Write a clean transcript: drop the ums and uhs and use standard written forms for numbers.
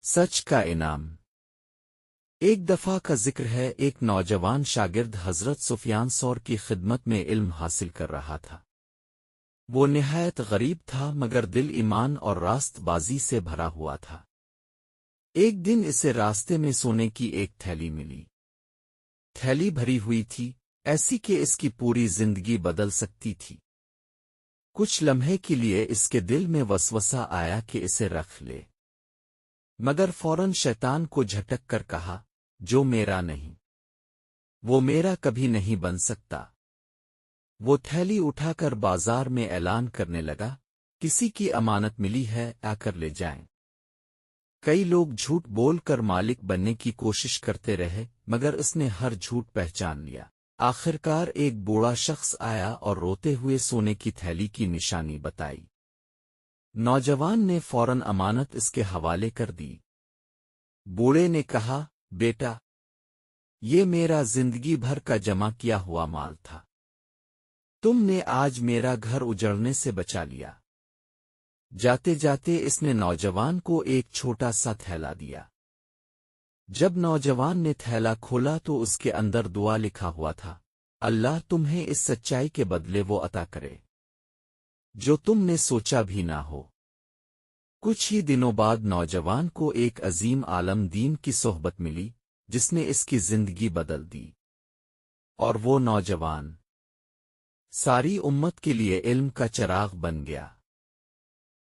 سچ کا انعام۔ ایک دفعہ کا ذکر ہے، ایک نوجوان شاگرد حضرت سفیان ثور کی خدمت میں علم حاصل کر رہا تھا۔ وہ نہایت غریب تھا مگر دل ایمان اور راست بازی سے بھرا ہوا تھا۔ ایک دن اسے راستے میں سونے کی ایک تھیلی ملی۔ تھیلی بھری ہوئی تھی، ایسی کہ اس کی پوری زندگی بدل سکتی تھی۔ کچھ لمحے کے لیے اس کے دل میں وسوسہ آیا کہ اسے رکھ لے، مگر فوراً شیطان کو جھٹک کر کہا، جو میرا نہیں وہ میرا کبھی نہیں بن سکتا۔ وہ تھیلی اٹھا کر بازار میں اعلان کرنے لگا، کسی کی امانت ملی ہے، آ کر لے جائیں۔ کئی لوگ جھوٹ بول کر مالک بننے کی کوشش کرتے رہے مگر اس نے ہر جھوٹ پہچان لیا۔ آخرکار ایک بوڑھا شخص آیا اور روتے ہوئے سونے کی تھیلی کی نشانی بتائی۔ نوجوان نے فوراً امانت اس کے حوالے کر دی۔ بوڑھے نے کہا، بیٹا، یہ میرا زندگی بھر کا جمع کیا ہوا مال تھا، تم نے آج میرا گھر اجڑنے سے بچا لیا۔ جاتے جاتے اس نے نوجوان کو ایک چھوٹا سا تھیلا دیا۔ جب نوجوان نے تھیلا کھولا تو اس کے اندر دعا لکھا ہوا تھا، اللہ تمہیں اس سچائی کے بدلے وہ عطا کرے جو تم نے سوچا بھی نہ ہو۔ کچھ ہی دنوں بعد نوجوان کو ایک عظیم عالم دین کی صحبت ملی جس نے اس کی زندگی بدل دی، اور وہ نوجوان ساری امت کے لیے علم کا چراغ بن گیا۔